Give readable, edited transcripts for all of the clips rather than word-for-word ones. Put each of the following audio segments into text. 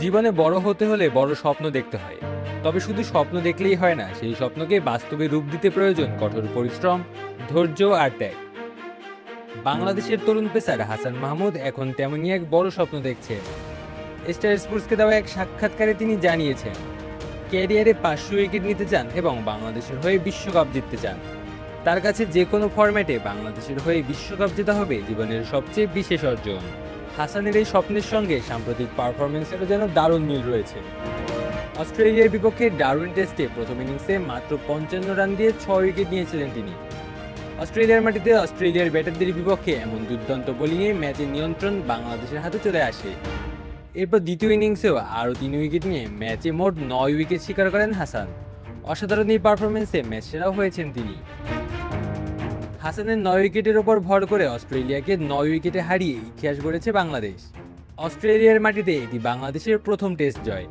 জীবনে বড় হতে হলে বড় স্বপ্ন দেখতে হয়। তবে শুধু স্বপ্ন দেখলেই হয় না, সেই স্বপ্নকে বাস্তবে রূপ দিতে প্রয়োজন কঠোর পরিশ্রম, ধৈর্য আর ত্যাগ। বাংলাদেশের তরুণ পেসার হাসান মাহমুদ এখন তেমনই এক বড় স্বপ্ন দেখছেন। স্টার স্পোর্টসকে দেওয়া এক সাক্ষাৎকারে তিনি জানিয়েছেন, ক্যারিয়ারে 500 উইকেট নিতে চান এবং বাংলাদেশের হয়ে বিশ্বকাপ জিততে চান। তার কাছে যে কোনো ফরম্যাটে বাংলাদেশের হয়ে বিশ্বকাপ জেতা হবে জীবনের সবচেয়ে বিশেষ অর্জন। হাসানের এই স্বপ্নের সঙ্গে সাম্প্রতিক পারফরমেন্সেরও যেন দারুণ মিল রয়েছে। অস্ট্রেলিয়ার বিপক্ষে ডারউইন টেস্টে প্রথম ইনিংসে মাত্র 55 রান দিয়ে 6 উইকেট নিয়েছিলেন তিনি। অস্ট্রেলিয়ার মাটিতে অস্ট্রেলিয়ার ব্যাটারদের বিপক্ষে এমন দুর্দান্ত বোলিংয়ে ম্যাচের নিয়ন্ত্রণ বাংলাদেশের হাতে চলে আসে। এরপর দ্বিতীয় ইনিংসেও আরও 3 উইকেট নিয়ে ম্যাচে মোট 9 উইকেট শিকার করেন হাসান। অসাধারণ এই পারফরমেন্সে ম্যাচ সেরাও হয়েছেন তিনি। হাসানের 9 উইকেটের ওপর ভর করে অস্ট্রেলিয়াকে 9 উইকেটে হারিয়ে ইতিহাস গড়েছে বাংলাদেশ। অস্ট্রেলিয়ার মাটিতে এটি বাংলাদেশের প্রথম টেস্ট জয়।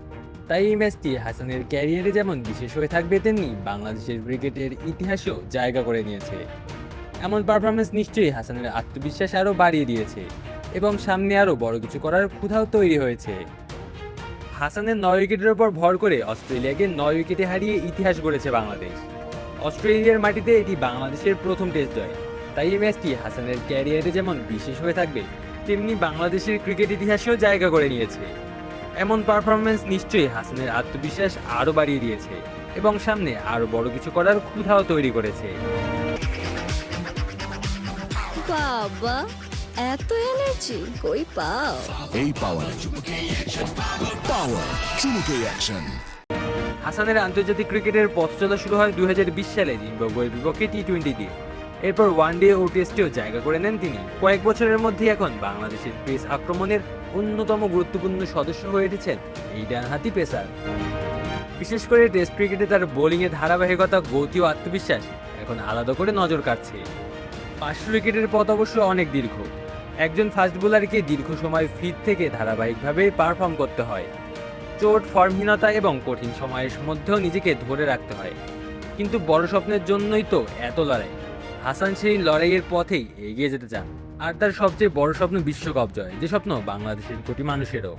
তাই এই ম্যাচটি হাসানের ক্যারিয়ারে যেমন বিশেষ হয়ে থাকবে, তেমনি বাংলাদেশের ক্রিকেটের ইতিহাসেও জায়গা করে নিয়েছে। এমন পারফরমেন্স নিশ্চয়ই হাসানের আত্মবিশ্বাস আরও বাড়িয়ে দিয়েছে এবং সামনে আরও বড় কিছু করার ক্ষুধাও তৈরি হয়েছে। হাসানের 9 উইকেটের ওপর ভর করে অস্ট্রেলিয়াকে 9 উইকেটে হারিয়ে ইতিহাস গড়েছে বাংলাদেশ। অস্ট্রেলিয়ার মাটিতে এটি বাংলাদেশের প্রথম টেস্ট জয়। তাই এই ম্যাচটি হাসানের ক্যারিয়ারে যেমন বিশেষ হয়ে থাকবে, তেমনি বাংলাদেশের ক্রিকেট ইতিহাসেও জায়গা করে নিয়েছে। এমন পারফরমেন্স নিশ্চয়ই হাসানের আত্মবিশ্বাস আরও বাড়িয়ে দিয়েছে এবং সামনে আরও বড় কিছু করার ক্ষুধাও তৈরি করেছে। বাবা, এত এনার্জি কই পাও? এই পাওয়ার চুমুকে অ্যাকশন। হাসানের আন্তর্জাতিক ক্রিকেটের পথ চলা শুরু হয় 2020 সালে জিম্বাবুয়ের বিপক্ষে টি-20 দিয়ে। এরপর ওয়ানডে ও টেস্টেও জায়গা করে নেন তিনি। কয়েক বছরের মধ্যে এখন বাংলাদেশের পেস আক্রমণের অন্যতম গুরুত্বপূর্ণ সদস্য হয়ে উঠেছেন এই ডানহাতি পেসার। বিশেষ করে টেস্ট ক্রিকেটে তার বোলিংয়ে ধারাবাহিকতা, গতি ও আত্মবিশ্বাস এখন আলাদা করে নজর কাটছে। 500 উইকেটের পথ অবশ্য অনেক দীর্ঘ। একজন ফাস্ট বোলারকে দীর্ঘ সময় ফিট থেকে ধারাবাহিকভাবে পারফর্ম করতে হয়। চোট, ফর্মহীনতা এবং কঠিন সময়ের মধ্যেও নিজেকে ধরে রাখতে হয়। কিন্তু বড় স্বপ্নের জন্যই তো এত লড়াই। হাসান সেই লড়াইয়ের পথেই এগিয়ে যেতে চান। আর তার সবচেয়ে বড় স্বপ্ন বিশ্বকাপ জয়, যে স্বপ্ন বাংলাদেশের কোটি মানুষেরও।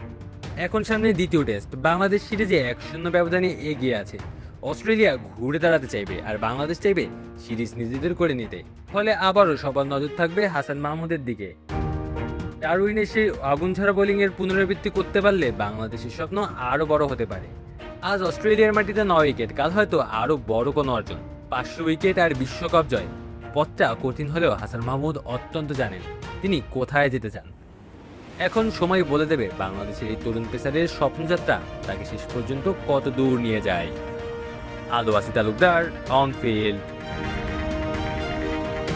এখন সামনে দ্বিতীয় টেস্ট। বাংলাদেশ সিরিজে 1-0 ব্যবধানে এগিয়ে আছে। অস্ট্রেলিয়া ঘুরে দাঁড়াতে চাইবে আর বাংলাদেশ চাইবে সিরিজ নিজেদের করে নিতে। ফলে আবারও সবার নজর থাকবে হাসান মাহমুদের দিকে। ডারউইনের সেই আগুনঝরা বোলিংয়ের পুনরাবৃত্তি করতে পারলে বাংলাদেশের স্বপ্ন আরও বড় হতে পারে। আজ অস্ট্রেলিয়ার মাটিতে 9 উইকেট, কাল হয়তো আরও বড় কোনো অর্জন। 500 উইকেট আর বিশ্বকাপ জয়। পথটা কঠিন হলেও হাসান মাহমুদ অত্যন্ত জানেন তিনি কোথায় যেতে চান। এখন সময় বলে দেবে বাংলাদেশের এই তরুণ পেসারের স্বপ্নযাত্রা তাকে শেষ পর্যন্ত কত দূর নিয়ে যায়। আলো আসি তালুকদার, অন ফিল্ড।